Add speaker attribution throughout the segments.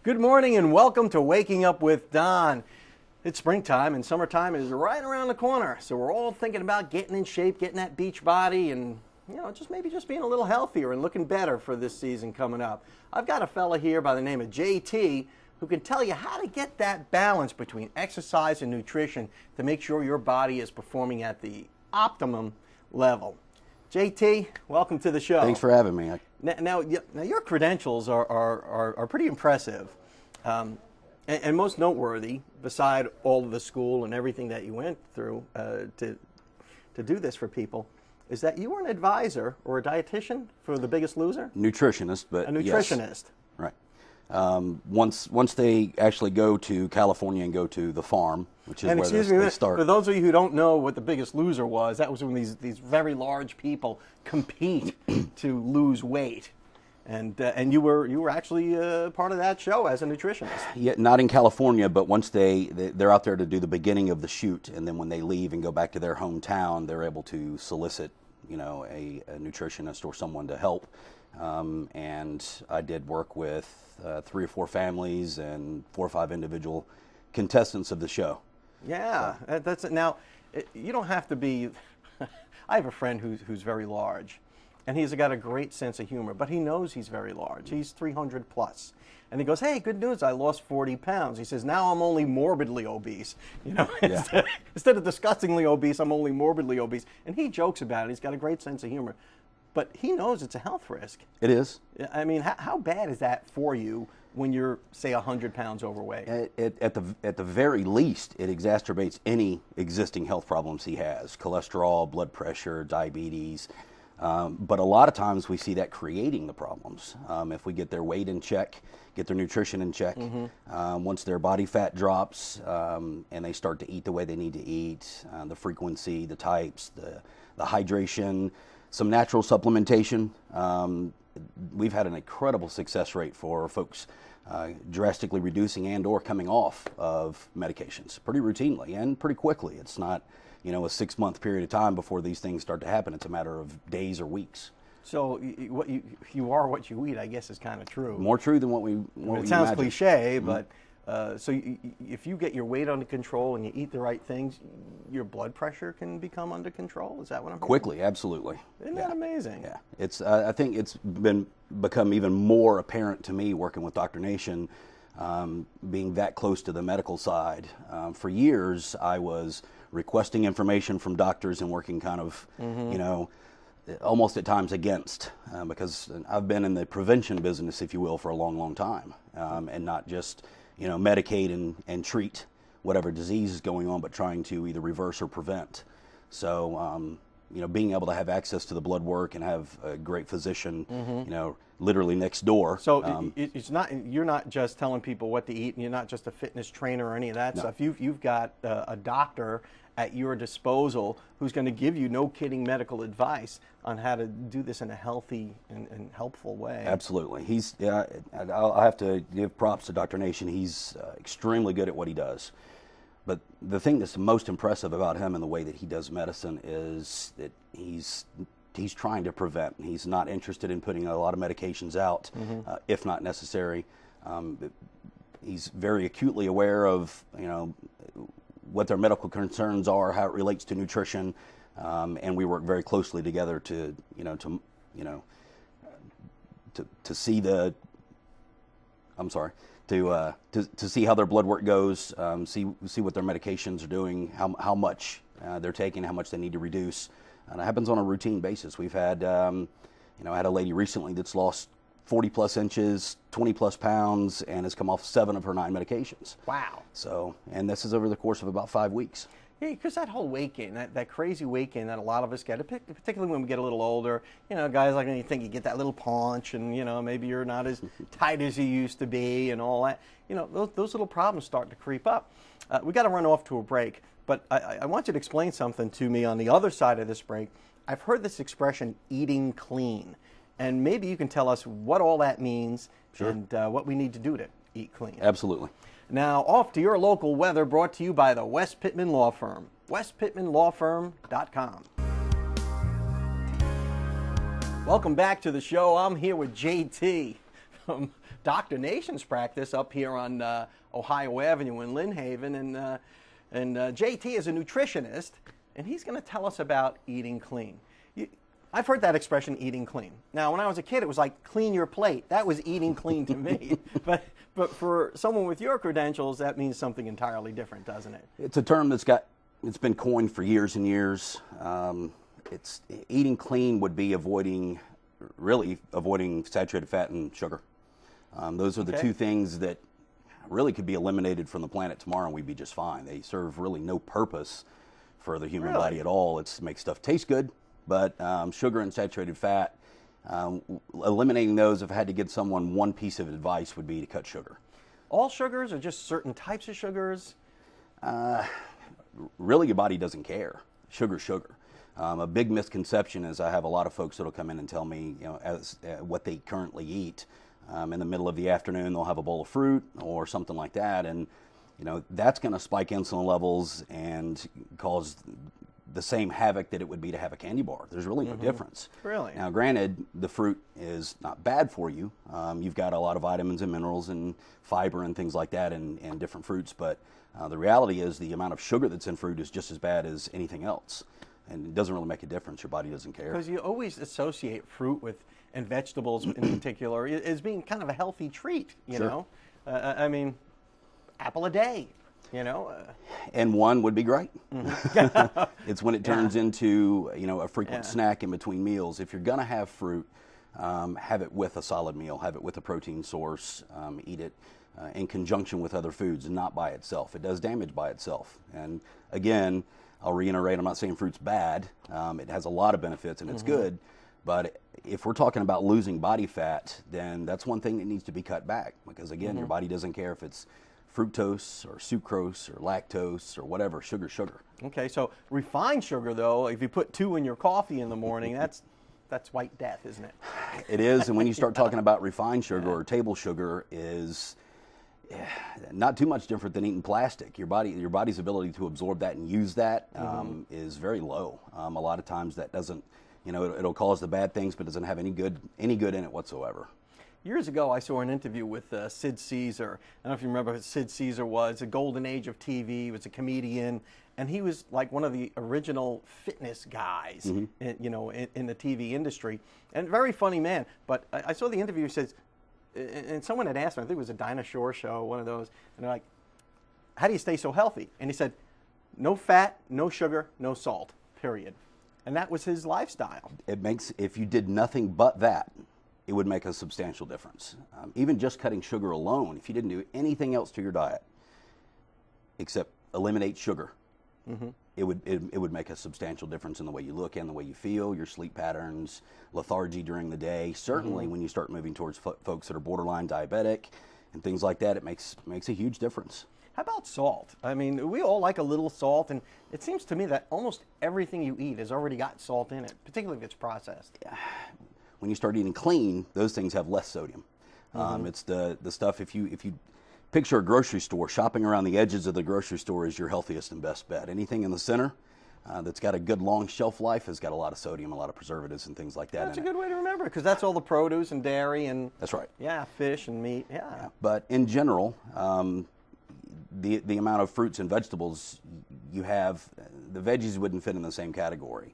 Speaker 1: Good morning and welcome to Waking Up with Don. It's springtime and summertime is right around the corner. So we're all thinking about getting in shape, getting that beach body and, just being a little healthier and looking better for this season coming up. I've got a fella here by the name of JT who can tell you how to get that balance between exercise and nutrition to make sure your body is performing at the optimum level. JT, welcome to the show.
Speaker 2: Thanks for having me.
Speaker 1: Now your credentials are pretty impressive, and most noteworthy, beside all of the school and everything that you went through to do this for people, is that you were an advisor or a dietitian for The Biggest Loser?
Speaker 2: Nutritionist, but
Speaker 1: a nutritionist.
Speaker 2: Yes. Right. Once they actually go to California and go to the farm, which is
Speaker 1: and
Speaker 2: where they start.
Speaker 1: For those of you who don't know what The Biggest Loser was, that was when these very large people compete to lose weight, and you were actually part of that show as a nutritionist.
Speaker 2: Yeah, not in California, but once they're out there to do the beginning of the shoot, and then when they leave and go back to their hometown, they're able to solicit, a nutritionist or someone to help. And I did work with 3 or 4 families and 4 or 5 individual contestants of the show.
Speaker 1: Yeah, that's it. Now, you don't have to be. I have a friend who's very large, and he's got a great sense of humor, but he knows he's very large. He's 300 plus. And he goes, "Hey, good news, I lost 40 pounds. He says, now I'm only morbidly obese.
Speaker 2: Yeah.
Speaker 1: Instead of disgustingly obese, I'm only morbidly obese. And he jokes about it. He's got a great sense of humor. But he knows it's a health risk.
Speaker 2: It is.
Speaker 1: I mean, how bad is that for you when you're, say, 100 pounds overweight?
Speaker 2: At the very least, it exacerbates any existing health problems he has: cholesterol, blood pressure, diabetes. But a lot of times we see that creating the problems. If we get their weight in check, get their nutrition in check, once their body fat drops and they start to eat the way they need to eat, the frequency, the types, the hydration, some natural supplementation. We've had an incredible success rate for folks drastically reducing and or coming off of medications pretty routinely and pretty quickly. It's not a 6-month period of time before these things start to happen. It's a matter of days or weeks.
Speaker 1: So what you are what you eat, I guess, is kind of true.
Speaker 2: More true than what we
Speaker 1: it sounds
Speaker 2: imagine.
Speaker 1: cliche, but if you get your weight under control and you eat the right things, your blood pressure can become under control. Is that what I'm hearing?
Speaker 2: Quickly, absolutely.
Speaker 1: Isn't that amazing?
Speaker 2: Yeah, it's. I think it's become even more apparent to me working with Dr. Nation, being that close to the medical side. For years, I was requesting information from doctors and working kind of, almost at times against, because I've been in the prevention business, if you will, for a long, long time, and not just medicate and treat whatever disease is going on, but trying to either reverse or prevent. So, being able to have access to the blood work and have a great physician, literally next door.
Speaker 1: So you're not just telling people what to eat, and you're not just a fitness trainer or any of that stuff. You've got a doctor at your disposal who's going to give you no kidding medical advice on how to do this in a healthy and helpful way.
Speaker 2: Absolutely. I'll have to give props to Dr. Nation. He's extremely good at what he does. But the thing that's most impressive about him and the way that he does medicine is that he's trying to prevent. He's not interested in putting a lot of medications out, if not necessary. He's very acutely aware of what their medical concerns are, how it relates to nutrition, and we work very closely together to see the. I'm sorry. To see how their blood work goes, see what their medications are doing, how much they're taking, how much they need to reduce, and it happens on a routine basis. We've had, I had a lady recently that's lost 40 plus inches, 20 plus pounds, and has come off 7 of her 9 medications.
Speaker 1: Wow.
Speaker 2: So, and this is over the course of about 5 weeks.
Speaker 1: Yeah, because that whole weight gain, that crazy weight gain that a lot of us get, particularly when we get a little older, guys like when you think you get that little paunch and, maybe you're not as tight as you used to be and all that, those little problems start to creep up. We got to run off to a break, but I want you to explain something to me on the other side of this break. I've heard this expression, eating clean, and maybe you can tell us what all that means. Sure. And what we need to do to eat clean.
Speaker 2: Absolutely.
Speaker 1: Now, off to your local weather, brought to you by the West Pittman Law Firm. westpittmanlawfirm.com. Welcome back to the show. I'm here with JT Dr. Nation's practice up here on Ohio Avenue in Lynn Haven, and JT is a nutritionist, and he's going to tell us about eating clean. I've heard that expression, eating clean. Now, when I was a kid, it was like, clean your plate. That was eating clean to me. But for someone with your credentials, that means something entirely different, doesn't it?
Speaker 2: It's a term it's been coined for years and years. It's eating clean would be avoiding saturated fat and sugar. Those are the two things that really could be eliminated from the planet tomorrow, and we'd be just fine. They serve really no purpose for the human body at all. It's to make stuff taste good. But sugar and saturated fat, eliminating those, if I had to give someone one piece of advice, would be to cut sugar.
Speaker 1: All sugars or just certain types of sugars?
Speaker 2: Really, your body doesn't care. Sugar's sugar. A big misconception is I have a lot of folks that will come in and tell me, what they currently eat. In the middle of the afternoon, they'll have a bowl of fruit or something like that, and that's going to spike insulin levels and cause the same havoc that it would be to have a candy bar. There's really no difference.
Speaker 1: Really?
Speaker 2: Now, granted, the fruit is not bad for you. You've got a lot of vitamins and minerals and fiber and things like that in different fruits, but the reality is the amount of sugar that's in fruit is just as bad as anything else. And it doesn't really make a difference. Your body doesn't care.
Speaker 1: Because you always associate fruit and vegetables in particular as being kind of a healthy treat, you know? I mean, apple a day.
Speaker 2: And one would be great. It's when it turns into a frequent snack in between meals. If you're going to have fruit, have it with a solid meal, have it with a protein source, eat it in conjunction with other foods, not by itself. It does damage by itself. And again, I'll reiterate, I'm not saying fruit's bad. It has a lot of benefits and it's good. But if we're talking about losing body fat, then that's one thing that needs to be cut back. Because again, your body doesn't care if it's fructose or sucrose or lactose or whatever. Sugar's sugar.
Speaker 1: Okay, so refined sugar, though, if you put 2 in your coffee in the morning, that's white death, isn't it?
Speaker 2: It is, and when you start talking about refined sugar or table sugar, is not too much different than eating plastic. Your body's ability to absorb that and use that is very low. A lot of times that doesn't, it'll cause the bad things, but doesn't have any good in it whatsoever.
Speaker 1: Years ago, I saw an interview with Sid Caesar. I don't know if you remember who Sid Caesar was. The golden age of TV. He was a comedian, and he was like one of the original fitness guys, in the TV industry. And very funny man. But I saw the interview. He says, and someone had asked him, I think it was a dinosaur show, one of those, and they're like, "How do you stay so healthy?" And he said, "No fat, no sugar, no salt. Period." And that was his lifestyle.
Speaker 2: If you did nothing but that, it would make a substantial difference. Even just cutting sugar alone, if you didn't do anything else to your diet except eliminate sugar, it would make a substantial difference in the way you look and the way you feel, your sleep patterns, lethargy during the day. Certainly when you start moving towards folks that are borderline diabetic and things like that, it makes a huge difference.
Speaker 1: How about salt? I mean, we all like a little salt, and it seems to me that almost everything you eat has already got salt in it, particularly if it's processed.
Speaker 2: Yeah. When you start eating clean, those things have less sodium. It's the stuff, if you picture a grocery store, shopping around the edges of the grocery store is your healthiest and best bet. Anything in the center that's got a good long shelf life has got a lot of sodium, a lot of preservatives and things like that.
Speaker 1: That's a good way to remember, because that's all the produce and dairy and
Speaker 2: that's right.
Speaker 1: Yeah, fish and meat. Yeah.
Speaker 2: But in general, the amount of fruits and vegetables you have, the veggies wouldn't fit in the same category.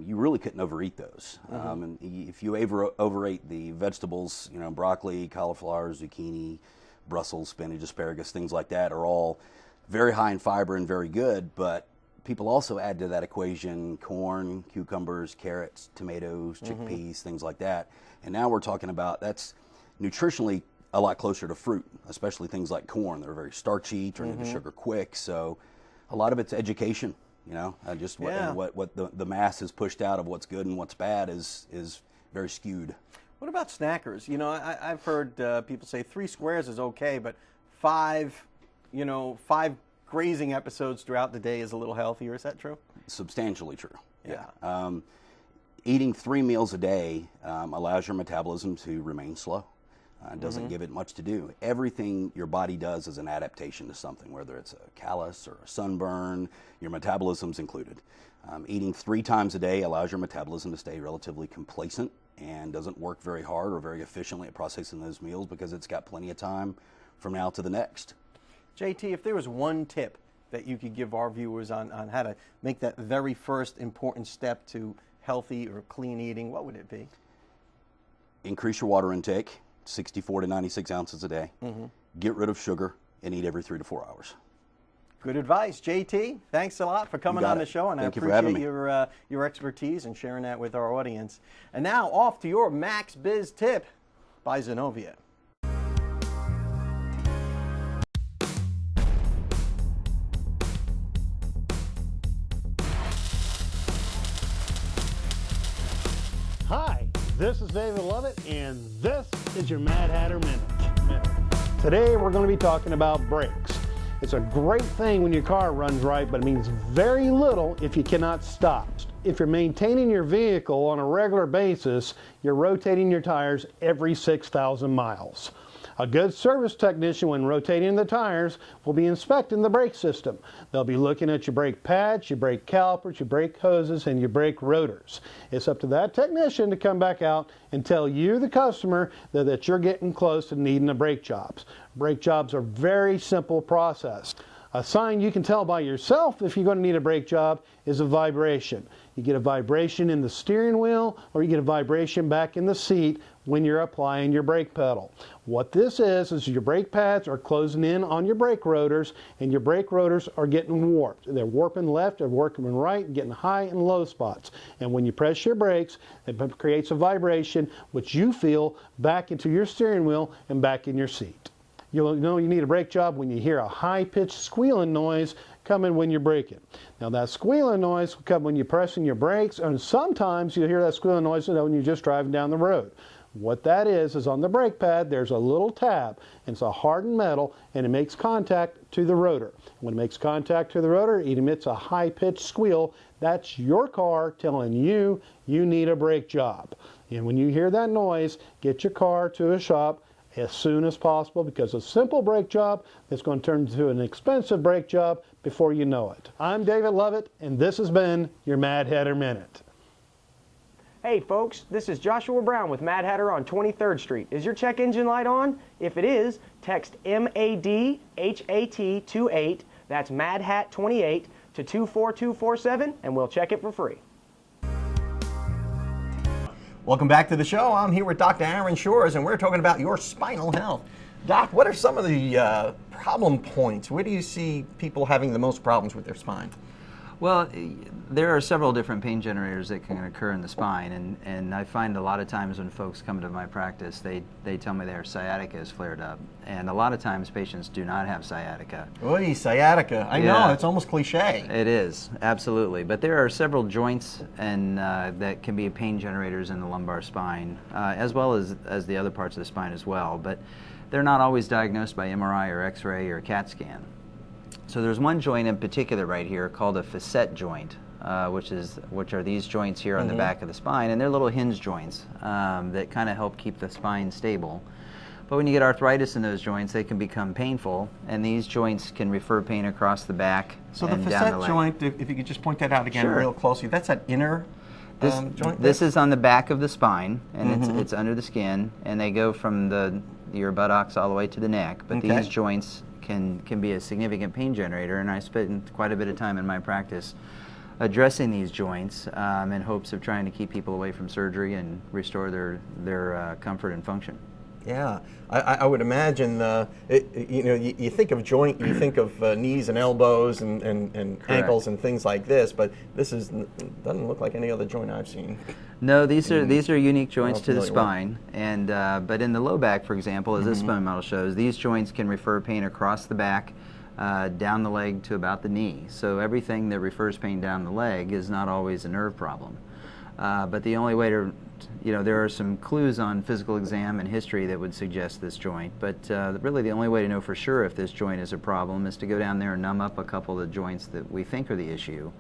Speaker 2: You really couldn't overeat those. And if you overate the vegetables, broccoli, cauliflower, zucchini, Brussels, spinach, asparagus, things like that are all very high in fiber and very good, but people also add to that equation corn, cucumbers, carrots, tomatoes, chickpeas, things like that. And now we're talking about that's nutritionally a lot closer to fruit, especially things like corn. They're very starchy, turn into sugar quick. So a lot of it's education. Just what the mass has pushed out of what's good and what's bad is very skewed.
Speaker 1: What about snackers? I've heard people say 3 squares is okay, but 5 grazing episodes throughout the day is a little healthier. Is that true?
Speaker 2: Substantially true.
Speaker 1: Yeah.
Speaker 2: Eating 3 meals a day allows your metabolism to remain slow. Doesn't give it much to do. Everything your body does is an adaptation to something, whether it's a callus or a sunburn, your metabolism's included. Eating 3 times a day allows your metabolism to stay relatively complacent and doesn't work very hard or very efficiently at processing those meals because it's got plenty of time from now to the next.
Speaker 1: JT, if there was one tip that you could give our viewers on how to make that very first important step to healthy or clean eating, what would it be?
Speaker 2: Increase your water intake, 64 to 96 ounces a day. Get rid of sugar and eat every 3 to 4 hours.
Speaker 1: Good advice. JT, thanks a lot for coming on the show, and
Speaker 2: Thank
Speaker 1: I
Speaker 2: you for having
Speaker 1: appreciate your expertise and sharing that with our audience. And now off to your Max Biz tip by Zenovia.
Speaker 3: Hi, this is David Lovett, and this is your Mad Hatter Minute. Today we're going to be talking about brakes. It's a great thing when your car runs right, but it means very little if you cannot stop. If you're maintaining your vehicle on a regular basis, you're rotating your tires every 6,000 miles. A good service technician, when rotating the tires, will be inspecting the brake system. They'll be looking at your brake pads, your brake calipers, your brake hoses, and your brake rotors. It's up to that technician to come back out and tell you, the customer, that you're getting close to needing a brake jobs. Brake jobs are a very simple process. A sign you can tell by yourself if you're going to need a brake job is a vibration. You get a vibration in the steering wheel, or you get a vibration back in the seat when you're applying your brake pedal. What this is your brake pads are closing in on your brake rotors, and your brake rotors are getting warped. They're warping left, they're warping right, getting high and low spots. And when you press your brakes, it creates a vibration which you feel back into your steering wheel and back in your seat. You'll know you need a brake job when you hear a high-pitched squealing noise coming when you're braking. Now that squealing noise will come when you're pressing your brakes, and sometimes you'll hear that squealing noise when you're just driving down the road. What that is on the brake pad, there's a little tab, and it's a hardened metal, and it makes contact to the rotor. When it makes contact to the rotor, it emits a high-pitched squeal. That's your car telling you you need a brake job. And when you hear that noise, get your car to a shop as soon as possible, because a simple brake job is going to turn into an expensive brake job before you know it. I'm David Lovett, and this has been your Mad Hatter Minute.
Speaker 4: Hey folks, this is Joshua Brown with Mad Hatter on 23rd Street. Is your check engine light on? If it is, text MADHAT28, that's MADHAT28, to 24247, and we'll check it for free.
Speaker 1: Welcome back to the show. I'm here with Dr. Aaron Shores, and we're talking about your spinal health. Doc, what are some of the problem points? Where do you see people having the most problems with their spine?
Speaker 5: Well, there are several different pain generators that can occur in the spine, and I find a lot of times when folks come to my practice, they tell me their sciatica is flared up, and a lot of times patients do not have sciatica.
Speaker 1: Oy, sciatica. I know, it's almost cliche.
Speaker 5: It is, absolutely. But there are several joints and that can be pain generators in the lumbar spine, as well as the other parts of the spine as well, but they're not always diagnosed by MRI or X-ray or CAT scan. So there's one joint in particular right here called a facet joint, which are these joints here on the back of the spine, and they're little hinge joints that kind of help keep the spine stable. But when you get arthritis in those joints, they can become painful, and these joints can refer pain across the back
Speaker 1: so
Speaker 5: and
Speaker 1: the
Speaker 5: down the
Speaker 1: facet
Speaker 5: leg.
Speaker 1: joint, if you could just point that out again
Speaker 5: Sure.
Speaker 1: real closely, that's that inner joint?
Speaker 5: This is on the back of the spine, and it's under the skin, and they go from your buttocks all the way to the neck. But these joints can be a significant pain generator, and I spend quite a bit of time in my practice addressing these joints in hopes of trying to keep people away from surgery and restore their comfort and function.
Speaker 1: Yeah, I would imagine, you think of joint, you think of knees and elbows and ankles and things like this, but this doesn't look like any other joint I've seen.
Speaker 5: No, these are unique joints to the spine, and but in the low back, for example, as this spine model shows, these joints can refer pain across the back, down the leg to about the knee. So everything that refers pain down the leg is not always a nerve problem. But the only way to, there are some clues on physical exam and history that would suggest this joint, but really the only way to know for sure if this joint is a problem is to go down there and numb up a couple of the joints that we think are the issue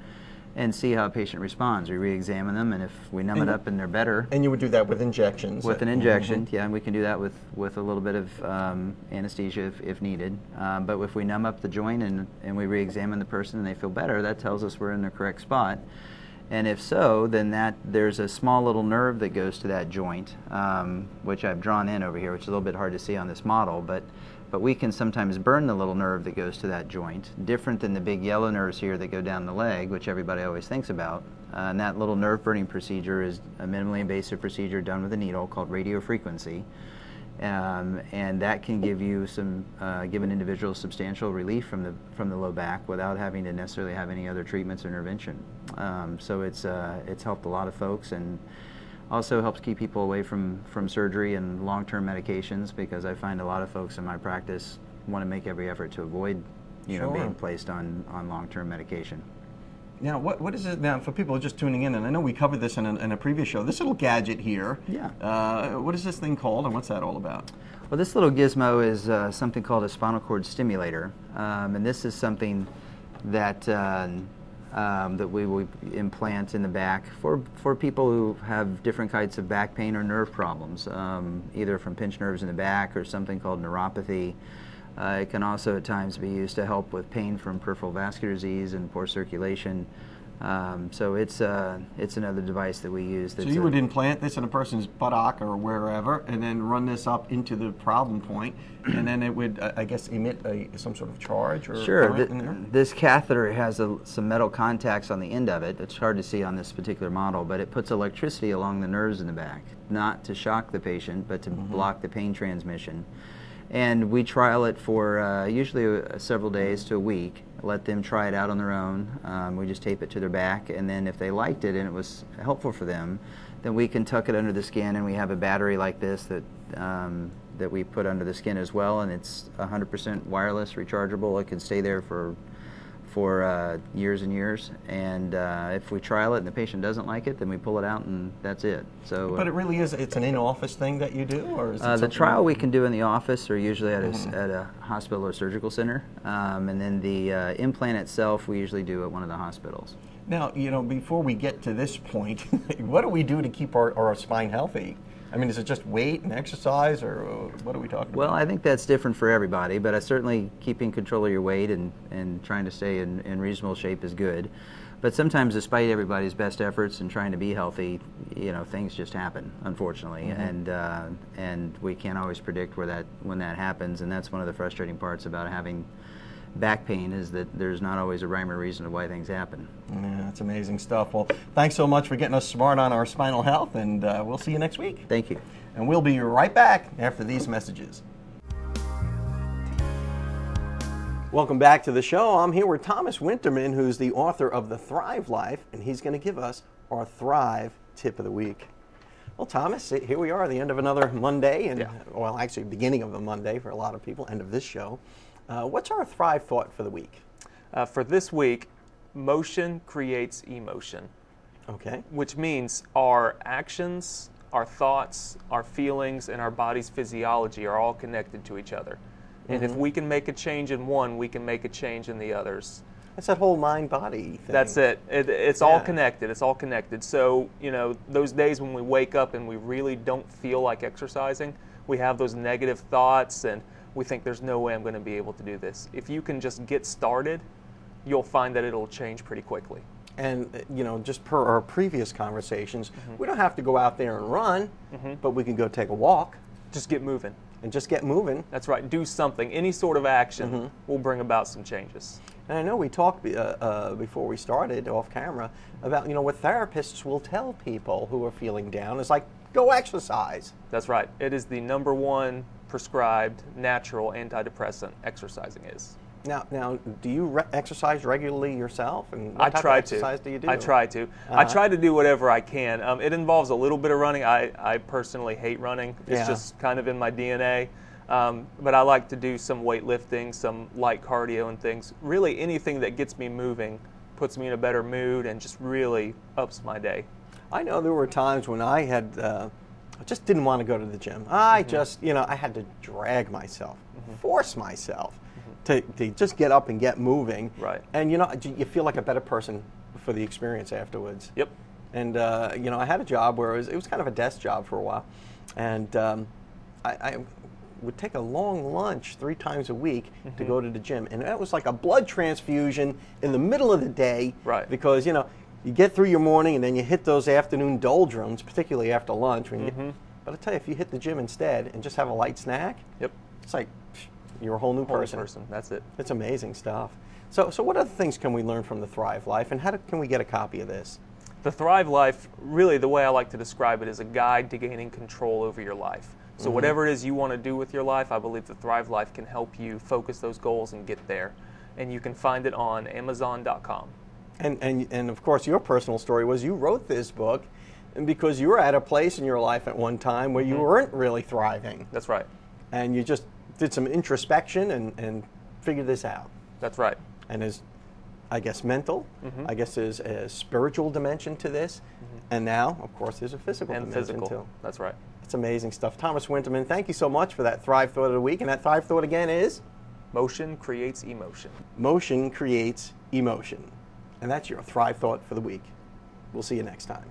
Speaker 5: and see how a patient responds. We re-examine them, and if we numb it up and they're better.
Speaker 1: And you would do that with injections?
Speaker 5: With an injection, yeah, and we can do that with a little bit of anesthesia if needed. But if we numb up the joint and we re-examine the person and they feel better, that tells us we're in the correct spot. And if so, then there's a small little nerve that goes to that joint, which I've drawn in over here, which is a little bit hard to see on this model, but we can sometimes burn the little nerve that goes to that joint, different than the big yellow nerves here that go down the leg, which everybody always thinks about. And that little nerve burning procedure is a minimally invasive procedure done with a needle called radiofrequency. And that can give you give an individual substantial relief from the low back without having to necessarily have any other treatments or intervention. So it's helped a lot of folks, and also helps keep people away from surgery and long-term medications, because I find a lot of folks in my practice want to make every effort to avoid being placed on long-term medication.
Speaker 1: Now, what is it now for people who are just tuning in? And I know we covered this in a previous show. This little gadget here.
Speaker 5: Yeah.
Speaker 1: What is this thing called, and what's that all about?
Speaker 5: Well, this little gizmo is something called a spinal cord stimulator, and this is something that that we will implant in the back for people who have different kinds of back pain or nerve problems, either from pinched nerves in the back or something called neuropathy. It can also at times be used to help with pain from peripheral vascular disease and poor circulation. So it's another device that we use.
Speaker 1: So you would implant this in a person's buttock or wherever, and then run this up into the problem point, and then it would, I guess, emit some sort of charge or current in there?
Speaker 5: This catheter has some metal contacts on the end of it. It's hard to see on this particular model, but it puts electricity along the nerves in the back, not to shock the patient, but to block the pain transmission. And we trial it for usually several days to a week, let them try it out on their own. We just tape it to their back, and then if they liked it and it was helpful for them, then we can tuck it under the skin, and we have a battery like this that we put under the skin as well, and it's 100% wireless, rechargeable. It can stay there for years and years, and if we trial it and the patient doesn't like it, then we pull it out and that's it. So,
Speaker 1: but it really is, it's an in-office thing that you do, or is it
Speaker 5: the trial we can do in the office or usually at a hospital or surgical center, and then the implant itself we usually do at one of the hospitals.
Speaker 1: Now, before we get to this point, what do we do to keep our spine healthy? I mean, is it just weight and exercise, or what are we talking about?
Speaker 5: Well, I think that's different for everybody, but certainly keeping control of your weight and trying to stay in reasonable shape is good. But sometimes, despite everybody's best efforts and trying to be healthy, things just happen, unfortunately, and we can't always predict when that happens, and that's one of the frustrating parts about having back pain, is that there's not always a rhyme or reason of why things happen.
Speaker 1: Yeah, that's amazing stuff. Well, thanks so much for getting us smart on our spinal health, and we'll see you next week.
Speaker 5: Thank you.
Speaker 1: And we'll be right back after these messages. Welcome back to the show. I'm here with Thomas Winterman, who's the author of The Thrive Life, and he's going to give us our Thrive Tip of the Week. Well, Thomas, here we are at the end of another Monday, and well, actually beginning of a Monday for a lot of people, end of this show. What's our Thrive thought for the week?
Speaker 6: For this week, motion creates emotion.
Speaker 1: Okay.
Speaker 6: Which means our actions, our thoughts, our feelings, and our body's physiology are all connected to each other. And if we can make a change in one, we can make a change in the others.
Speaker 1: That's that whole mind-body thing.
Speaker 6: That's it. It's all connected. It's all connected. So, those days when we wake up and we really don't feel like exercising, we have those negative thoughts and we think there's no way I'm going to be able to do this. If you can just get started, you'll find that it'll change pretty quickly.
Speaker 1: And, just per our previous conversations, we don't have to go out there and run, but we can go take a walk.
Speaker 6: Just get moving.
Speaker 1: And just get moving.
Speaker 6: That's right. Do something. Any sort of action will bring about some changes.
Speaker 1: And I know we talked before we started off camera about, what therapists will tell people who are feeling down. It's like, go exercise.
Speaker 6: That's right. It is the number one prescribed natural antidepressant, exercising is.
Speaker 1: Now, do you exercise regularly yourself? And what
Speaker 6: I
Speaker 1: type
Speaker 6: try
Speaker 1: of exercise do you do?
Speaker 6: I try to. I try to do whatever I can. It involves a little bit of running. I personally hate running. It's just kind of in my DNA. But I like to do some weightlifting, some light cardio and things. Really anything that gets me moving puts me in a better mood and just really ups my day.
Speaker 1: I know there were times when I had, I just didn't want to go to the gym. I just, I had to drag myself, force myself to just get up and get moving.
Speaker 6: Right.
Speaker 1: And, you feel like a better person for the experience afterwards.
Speaker 6: Yep.
Speaker 1: And, I had a job where it was kind of a desk job for a while. And I would take a long lunch 3 times a week to go to the gym. And that was like a blood transfusion in the middle of the day.
Speaker 6: Right.
Speaker 1: Because, you get through your morning and then you hit those afternoon doldrums, particularly after lunch. But I tell you, if you hit the gym instead and just have a light snack,
Speaker 6: Yep.
Speaker 1: it's like you're a whole new person.
Speaker 6: That's it.
Speaker 1: It's amazing stuff. So what other things can we learn from the Thrive Life, and can we get a copy of this?
Speaker 6: The Thrive Life, really the way I like to describe it, is a guide to gaining control over your life. So whatever it is you want to do with your life, I believe the Thrive Life can help you focus those goals and get there. And you can find it on Amazon.com.
Speaker 1: And of course, your personal story was you wrote this book and because you were at a place in your life at one time where you weren't really thriving.
Speaker 6: That's right.
Speaker 1: And you just did some introspection and figured this out.
Speaker 6: That's right.
Speaker 1: And there's, I guess, mental. I guess there's a spiritual dimension to this. And now, of course, there's a physical dimension too.
Speaker 6: That's right.
Speaker 1: It's amazing stuff. Thomas Winterman, thank you so much for that Thrive Thought of the Week. And that Thrive Thought again is?
Speaker 6: Motion creates emotion.
Speaker 1: Motion creates emotion. And that's your Thrive Thought for the week. We'll see you next time.